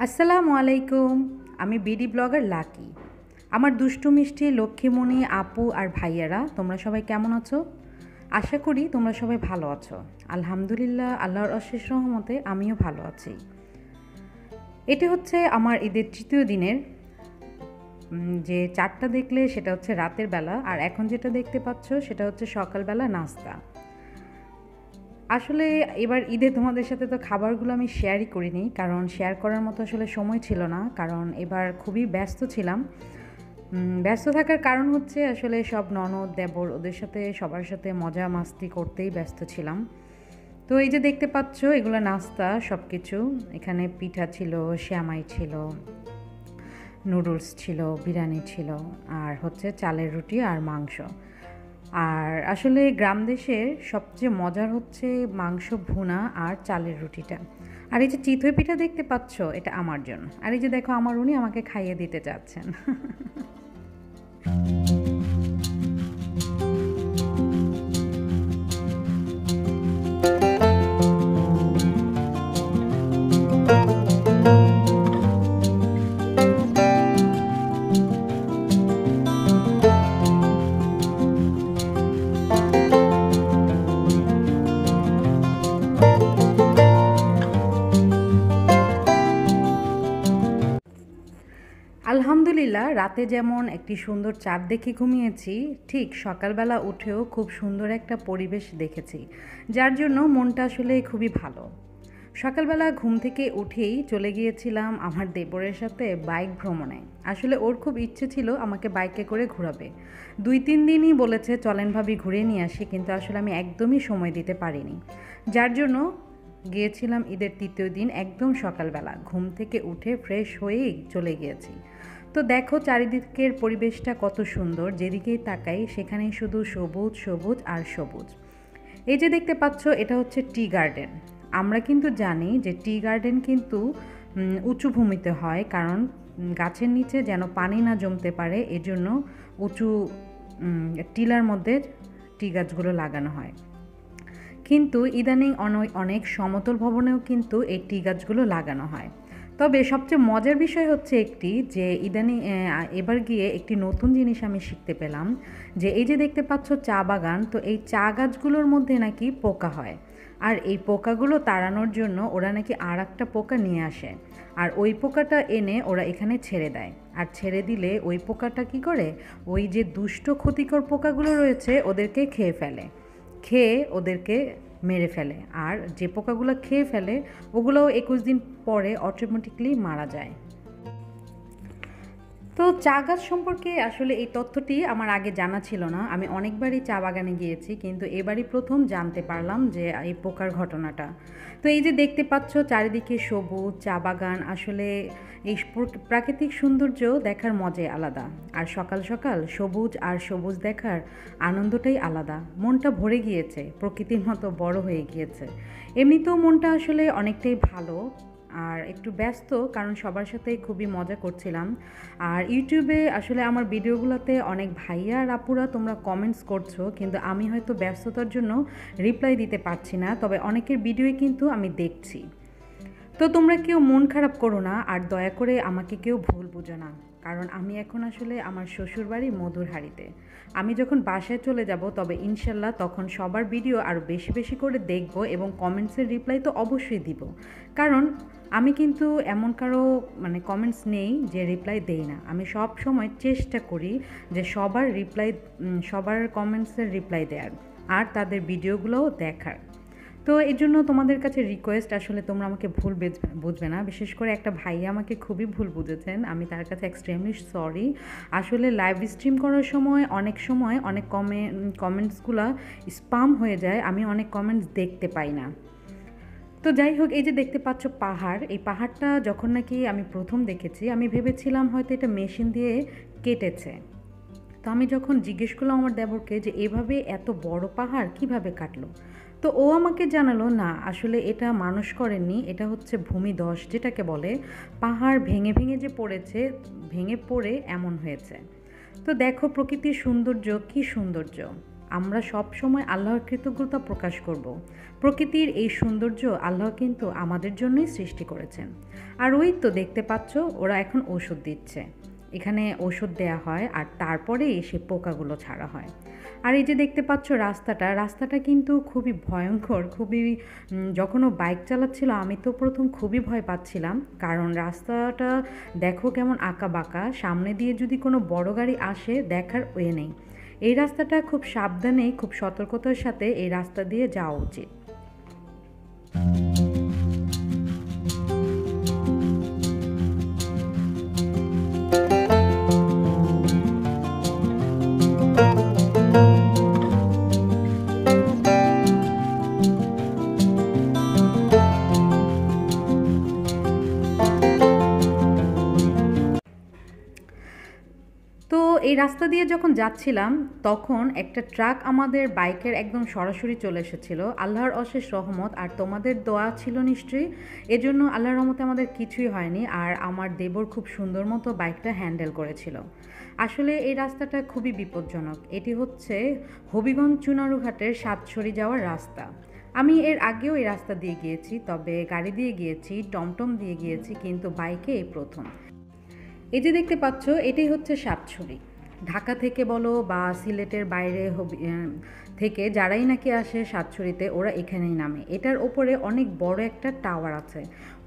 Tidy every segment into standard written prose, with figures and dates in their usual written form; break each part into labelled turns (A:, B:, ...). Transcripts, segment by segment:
A: আসসালামু আলাইকুম। আমি বিডি ব্লগার লাকি। আমার দুষ্টু মিষ্টি লক্ষ্মীমণি আপু আর ভাইয়ারা, তোমরা সবাই কেমন আছো? আশা করি তোমরা সবাই ভালো আছো। আলহামদুলিল্লাহ, আল্লাহর অশেষ রহমতে আমিও ভালো আছি। এটি হচ্ছে আমার ঈদের তৃতীয় দিনের যে চারটা দেখলে সেটা হচ্ছে রাতের বেলা, আর এখন যেটা দেখতে পাচ্ছ সেটা হচ্ছে সকালবেলা নাস্তা। আসলে এবার ঈদে তোমাদের সাথে তো খাবারগুলো আমি শেয়ারই করিনি, কারণ শেয়ার করার মতো আসলে সময় ছিল না, কারণ এবার খুবই ব্যস্ত ছিলাম। ব্যস্ত থাকার কারণ হচ্ছে আসলে সব ননদ দেবর ওদের সাথে সবার সাথে মজা মাস্তি করতেই ব্যস্ত ছিলাম। তো এই যে দেখতে পাচ্ছ এগুলো নাস্তা সব কিছু। এখানে পিঠা ছিল, শ্যামাই ছিল, নুডলস ছিল, বিরিয়ানি ছিল, আর হচ্ছে চালের রুটি আর মাংস। আর আসলে গ্রাম দেশের সবচেয়ে মজার হচ্ছে মাংস ভুনা আর চালের রুটিটা। আর এই যে চিতই পিঠা দেখতে পাচ্ছ, এটা আমার জন্য। আর এই যে দেখো আমার উনি আমাকে খাইয়ে দিতে চাচ্ছেন। আলহামদুলিল্লাহ, রাতে যেমন একটি সুন্দর চাঁদ দেখে ঘুমিয়েছি, ঠিক সকালবেলা উঠেও খুব সুন্দর একটা পরিবেশ দেখেছি, যার জন্য মনটা আসলে খুবই ভালো। সকালবেলা ঘুম থেকে উঠেই চলে গিয়েছিলাম আমার দেবরের সাথে বাইক ভ্রমণে। আসলে ওর খুব ইচ্ছে ছিল আমাকে বাইকে করে ঘোরাবে। 2-3 দিনই বলেছে চলেন ভাবি ঘুরে নিয়ে আসি, কিন্তু আসলে আমি একদমই সময় দিতে পারিনি, যার জন্য গিয়েছিলাম ঈদের তৃতীয় দিন একদম সকালবেলা ঘুম থেকে উঠে ফ্রেশ হয়েই চলে গিয়েছি। তো দেখো চারিদিকের পরিবেশটা কত সুন্দর, যেদিকেই তাকাই সেখানেই শুধু সবুজ সবুজ আর সবুজ। এই যে দেখতে পাচ্ছ এটা হচ্ছে টি গার্ডেন। আমরা কিন্তু জানি যে টি গার্ডেন কিন্তু উঁচু ভূমিতে হয়, কারণ গাছের নিচে যেন পানি না জমতে পারে, এজন্য উঁচু টিলার মধ্যে টি গাছগুলো লাগানো হয়। কিন্তু ইদানিং অনেক সমতল ভবনেও কিন্তু এই টি গাছগুলো লাগানো হয়। তবে সবচেয়ে মজার বিষয় হচ্ছে একটি, যে ইদানিং এবার গিয়ে একটি নতুন জিনিস আমি শিখতে পেলাম, যে এই যে দেখতে পাচ্ছ চা বাগান, তো এই চা গাছগুলোর মধ্যে নাকি পোকা হয়, আর এই পোকাগুলো তাড়ানোর জন্য ওরা নাকি আর একটা পোকা নিয়ে আসে, আর ওই পোকাটা এনে ওরা এখানে ছেড়ে দেয়। আর ছেড়ে দিলে ওই পোকাটা কি করে, ওই যে দুষ্ট ক্ষতিকর পোকাগুলো রয়েছে ওদেরকে খেয়ে ফেলে, খেয়ে ওদেরকে মেরে ফেলে। আর যে পোকাগুলো খেয়ে ফেলে ওগুলোও 21 দিন পরে অটোমেটিকলি মারা যায়। তো চা গাছ সম্পর্কে আসলে এই তথ্যটি আমার আগে জানা ছিল না। আমি অনেকবারই চা বাগানে গিয়েছি, কিন্তু এবারই প্রথম জানতে পারলাম যে এই পোকার ঘটনাটা। তো এই যে দেখতে পাচ্ছ চারিদিকে সবুজ চা বাগান, আসলে এই প্রাকৃতিক সৌন্দর্য দেখার মজাই আলাদা। আর সকাল সকাল সবুজ আর সবুজ দেখার আনন্দটাই আলাদা। মনটা ভরে গিয়েছে, প্রকৃতির মতো বড় হয়ে গিয়েছে। এমনিতেও মনটা আসলে অনেকটাই ভালো, আর একটু ব্যস্ত, কারণ সবার সাথে খুবই মজা করছিলাম। আর ইউটিউবে আসলে আমার ভিডিওগুলোতে অনেক ভাইয়া আর আপুরা তোমরা কমেন্টস করছো, কিন্তু আমি হয়তো ব্যস্ততার জন্য রিপ্লাই দিতে পারছি না, তবে অনেকের ভিডিওই কিন্তু আমি দেখছি। তো তোমরা কেউ মন খারাপ করো না, আর দয়া করে আমাকে কেউ ভুল বুঝো না, কারণ আমি এখন আসলে আমার শ্বশুরবাড়ি মধুরহারিতে। আমি যখন বাসায় চলে যাব তবে ইনশাল্লাহ তখন সবার ভিডিও আরও বেশি বেশি করে দেখব, এবং কমেন্টসের রিপ্লাই তো অবশ্যই দিব, কারণ আমি কিন্তু এমন কারো কমেন্টস নেই যে রিপ্লাই দেই না। আমি সব সময় চেষ্টা করি যে সবার কমেন্টসের রিপ্লাই দেওয়ার, আর তাদের ভিডিওগুলোও দেখার। তো এই জন্য তোমাদের কাছে রিকোয়েস্ট, আসলে তোমরা আমাকে ভুল বুঝবে না। বিশেষ করে একটা ভাইয়া আমাকে খুবই ভুল বুঝেছেন, আমি তার কাছে এক্সট্রিমলি সরি। আসলে লাইভ স্ট্রিম করার সময় অনেক কমেন্টসগুলো স্পাম হয়ে যায়, আমি অনেক কমেন্টস দেখতে পাই না। তো যাই হোক, এই যে দেখতে পাচ্ছ পাহাড়, এই পাহাড়টা যখন নাকি আমি প্রথম দেখেছি আমি ভেবেছিলাম হয়তো এটা মেশিন দিয়ে কেটেছে। তো আমি যখন জিজ্ঞেস করলাম আমার দেবরকে যে এভাবে এত বড় পাহাড় কিভাবে কাটলো, তো ও আমাকে জানালো না, আসলে এটা মানুষ করেননি, এটা হচ্ছে ভূমিধস যেটাকে বলে, পাহাড় ভেঙে ভেঙে যে পড়েছে, ভেঙে পড়ে এমন হয়েছে। তো দেখো প্রকৃতির সৌন্দর্য, কি সৌন্দর্য। আমরা সব সময় আল্লাহর কৃতজ্ঞতা প্রকাশ করব। প্রকৃতির এই সৌন্দর্য আল্লাহ কিন্তু আমাদের জন্যই সৃষ্টি করেছেন। আর ওই তো দেখতে পাচ্ছ ওরা এখন ওষুধ দিচ্ছে, এখানে ওষুধ দেয়া হয় আর তারপরেই সে পোকাগুলো ছাড়া হয়। আর এই যে দেখতে পাচ্ছ রাস্তাটা কিন্তু খুবই ভয়ঙ্কর, যখন ও বাইক চালাচ্ছিল আমি তো প্রথম খুবই ভয় পাচ্ছিলাম, কারণ রাস্তাটা দেখো কেমন আঁকা বাঁকা, সামনে দিয়ে যদি কোনো বড় গাড়ি আসে দেখার ওয়ে নেই। এই রাস্তাটা খুব সাবধানে খুব সতর্কতার সাথে এই রাস্তা দিয়ে যাওয়া উচিত। তো এই রাস্তা দিয়ে যখন যাচ্ছিলাম তখন একটা ট্রাক আমাদের বাইকের একদম সরাসরি চলে এসেছিল। আল্লাহর অশেষ রহমত আর তোমাদের দোয়া ছিল নিশ্চয়ই, এজন্য আল্লাহর রহমতে আমাদের কিছুই হয়নি। আর আমার দেবর খুব সুন্দর মতো বাইকটা হ্যান্ডেল করেছিল। আসলে এই রাস্তাটা খুবই বিপজ্জনক। এটি হচ্ছে হবিগঞ্জ চুনারুঘাটের সাতছড়ি যাওয়ার রাস্তা। আমি এর আগেও এই রাস্তা দিয়ে গিয়েছি, তবে গাড়ি দিয়ে গিয়েছি, টমটম দিয়ে গিয়েছি, কিন্তু বাইকে এই প্রথম। এই যে দেখতে পাচ্ছ এটাই হচ্ছে সাতছড়ি। ঢাকা থেকে বলো বা সিলেটের বাইরে থেকে যারাই নাকি আসে সাতছড়িতে ওরা এখানেই নামে। এটার ওপরে অনেক বড় একটা টাওয়ার আছে,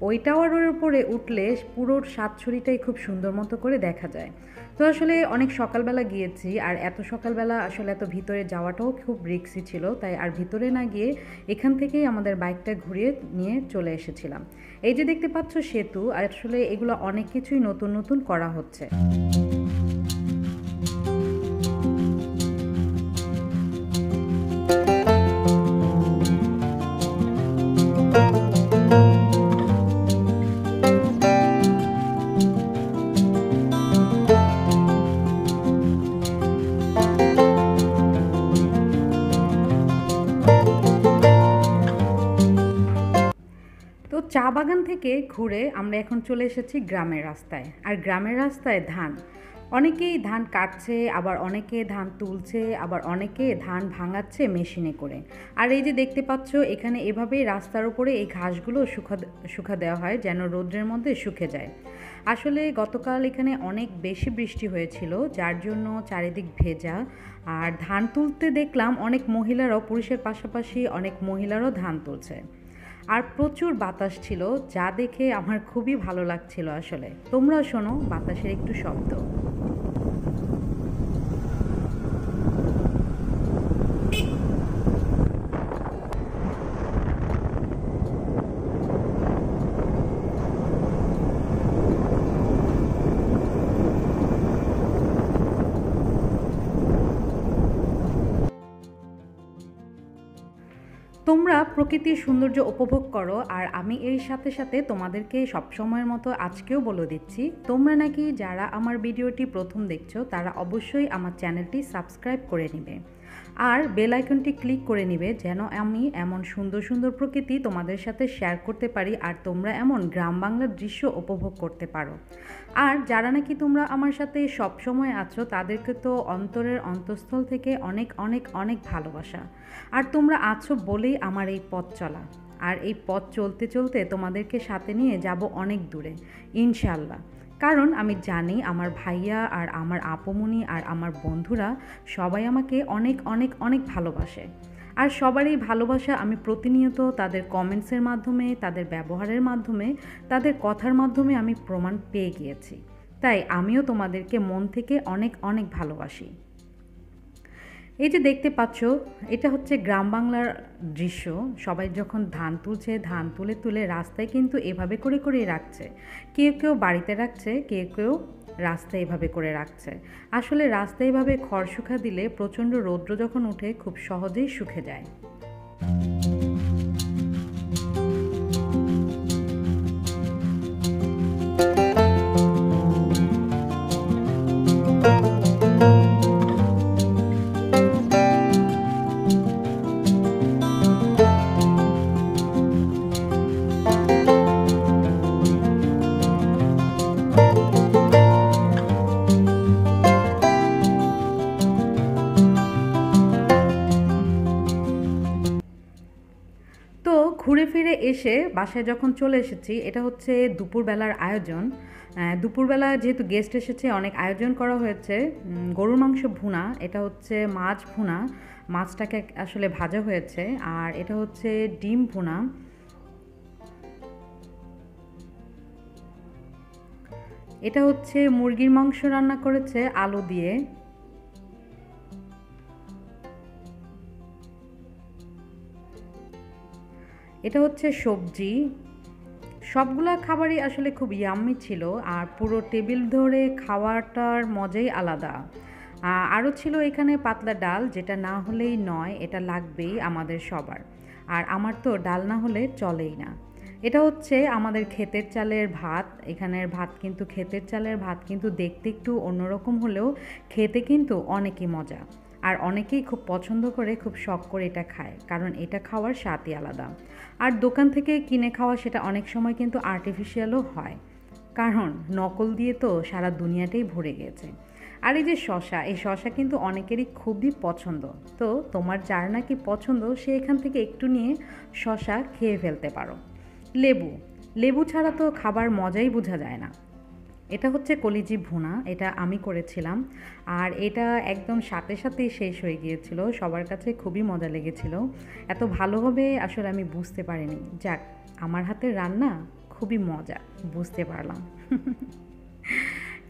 A: ওই টাওয়ারের উপরে উঠলে পুরো সাতছড়িটাই খুব সুন্দর মতো করে দেখা যায়। তো আসলে অনেক সকালবেলা গিয়েছি, আর এত সকালবেলা আসলে এত ভিতরে যাওয়াটাও খুব রিস্কি ছিল, তাই আর ভিতরে না গিয়ে এখান থেকেই আমাদের বাইকটা ঘুরিয়ে নিয়ে চলে এসেছিলাম। এই যে দেখতে পাচ্ছ সেতু, আসলে এগুলো অনেক কিছুই নতুন নতুন করা হচ্ছে। তো চা বাগান থেকে ঘুরে আমরা এখন চলে এসেছি গ্রামের রাস্তায়। আর গ্রামের রাস্তায় ধান, অনেকেই ধান কাটছে, আবার অনেকে ধান তুলছে, আবার অনেকে ধান ভাঙাচ্ছে মেশিনে করে। আর এই যে দেখতে পাচ্ছ এখানে এভাবেই রাস্তার উপরে এই ঘাসগুলো শুকা দেওয়া হয় যেন রোদ্রের মধ্যে শুকে যায়। আসলে গতকাল এখানে অনেক বেশি বৃষ্টি হয়েছিল, যার জন্য চারিদিক ভেজা। আর ধান তুলতে দেখলাম অনেক মহিলারাও, পুরুষের পাশাপাশি অনেক মহিলারাও ধান তুলছে। আর প্রচুর বাতাস ছিল, যা দেখে আমার খুবই ভালো লাগছিল। আসলে তোমরা শোনো বাতাসের একটু শব্দ। তোমরা প্রকৃতির সৌন্দর্য উপভোগ করো, আর আমি এর সাথে সাথে তোমাদেরকে সবসময়ের মতো আজকেও বলে দিচ্ছি, তোমরা নাকি যারা আমার ভিডিওটি প্রথম দেখছো তারা অবশ্যই আমার চ্যানেলটি সাবস্ক্রাইব করে নিবে আর বেল আইকনটি ক্লিক করে নিবে, যেন আমি এমন সুন্দর সুন্দর প্রকৃতি তোমাদের সাথে শেয়ার করতে পারি আর তোমরা এমন গ্রাম বাংলার দৃশ্য উপভোগ করতে পারো। আর যারা নাকি তোমরা আমার সাথে সব সময় আছো তাদেরকে তো অন্তরের অন্তঃস্থল থেকে অনেক অনেক অনেক ভালোবাসা। আর তোমরা আছো বলেই আমার এই পথ চলা, আর এই পথ চলতে চলতে তোমাদেরকে সাথে নিয়ে যাব অনেক দূরে ইনশাল্লাহ। কারণ আমি জানি আমার ভাইয়া আর আমার আপুমনি আর আমার বন্ধুরা সবাই আমাকে অনেক অনেক অনেক ভালোবাসে। আর সবার এই ভালোবাসা আমি প্রতিনিয়ত তাদের কমেন্টসের মাধ্যমে, তাদের ব্যবহারের মাধ্যমে, তাদের কথার মাধ্যমে আমি প্রমাণ পেয়ে গিয়েছি। তাই আমিও তোমাদেরকে মন থেকে অনেক অনেক ভালোবাসি। এই যে দেখতে পাচ্ছ এটা হচ্ছে গ্রাম বাংলার দৃশ্য। সবাই যখন ধান তুলছে, ধান তুলে তুলে রাস্তায় কিন্তু এভাবে করে করেই রাখছে। কেউ কেউ বাড়িতে রাখছে, কেউ কেউ রাস্তায় এভাবে করে রাখছে। আসলে রাস্তায় এভাবে খড় শুকা দিলে প্রচণ্ড রৌদ্র যখন উঠে খুব সহজেই শুকে যায়। এসে বাসায় যখন চলে এসেছি, এটা হচ্ছে দুপুরবেলার আয়োজন। দুপুরবেলা যেহেতু গেস্ট এসেছে, অনেক আয়োজন করা হয়েছে। গরুর মাংস ভুনা, এটা হচ্ছে মাছ ভুনা, মাছটাকে আসলে ভাজা হয়েছে, আর এটা হচ্ছে ডিম ভুনা। এটা হচ্ছে মুরগির মাংস রান্না করেছে আলু দিয়ে। এটা হচ্ছে সবজি। সবগুলা খাবারই আসলে খুব ইয়াম্মি ছিল, আর পুরো টেবিল ধরে খাওয়াটার মজাই আলাদা। আরও ছিল এখানে পাতলা ডাল, যেটা না হলেই নয়, এটা লাগবেই আমাদের সবার। আর আমার তো ডাল না হলে চলেই না। এটা হচ্ছে আমাদের ক্ষেতের চালের ভাত। এখানের ভাত কিন্তু ক্ষেতের চালের ভাত কিন্তু দেখতে একটু অন্যরকম হলেও খেতে কিন্তু অনেকই মজা। আর অনেকেই খুব পছন্দ করে, খুব শখ করে এটা খায়, কারণ এটা খাওয়ার স্বাদই আলাদা। আর দোকান থেকে কিনে খাওয়া সেটা অনেক সময় কিন্তু আর্টিফিশিয়ালও হয়, কারণ নকল দিয়ে তো সারা দুনিয়াটাই ভরে গেছে। আর এই যে শশা, এই শশা কিন্তু অনেকেরই খুবই পছন্দ। তো তোমার যার নাকি পছন্দ, সে এখান থেকে একটু নিয়ে শশা খেয়ে ফেলতে পারো। লেবু, লেবু ছাড়া তো খাবার মজাই বোঝা যায় না। এটা হচ্ছে কলিজি ভুনা, এটা আমি করেছিলাম, আর এটা একদম সাথে সাথেই শেষ হয়ে গিয়েছিল। সবার কাছে খুবই মজা লেগেছিল। এত ভালো হবে আসলে আমি বুঝতে পারিনি। যাক, আমার হাতের রান্না খুবই মজা, বুঝতে পারলাম।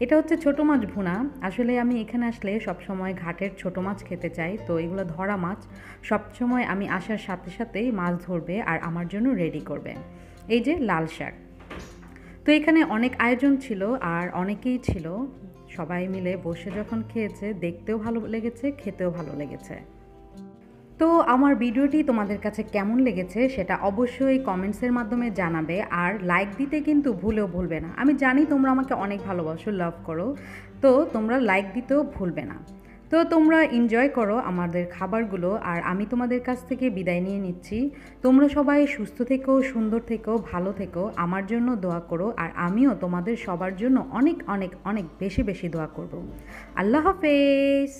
A: এটা হচ্ছে ছোটো মাছ ভুনা। আসলে আমি এখানে আসলে সবসময় ঘাটের ছোটো মাছ খেতে চাই, তো এগুলো ধরা মাছ। সবসময় আমি আসার সাথে সাথেই মাছ ধরবে আর আমার জন্য রেডি করবে। এই যে লাল শাক। তো এখানে অনেক আয়োজন ছিল, আর অনেকেই ছিল। সবাই মিলে বসে যখন খেয়েছে, দেখতেও ভালো লেগেছে, খেতেও ভালো লেগেছে। তো আমার ভিডিওটি তোমাদের কাছে কেমন লেগেছে সেটা অবশ্যই কমেন্টসের মাধ্যমে জানাবে, আর লাইক দিতে কিন্তু ভুলেও ভুলবে না। আমি জানি তোমরা আমাকে অনেক ভালোবাসো, লাভ করো, তো তোমরা লাইক দিতেও ভুলবে না। তো তোমরা এনজয় করো আমাদের খাবারগুলো, আর আমি তোমাদের কাছ থেকে বিদায় নিয়ে নিচ্ছি। তোমরা সবাই সুস্থ থেকো, সুন্দর থেকো, ভালো থেকো, আমার জন্য দোয়া করো, আর আমিও তোমাদের সবার জন্য অনেক অনেক অনেক বেশি বেশি দোয়া করব। আল্লাহ হাফেজ।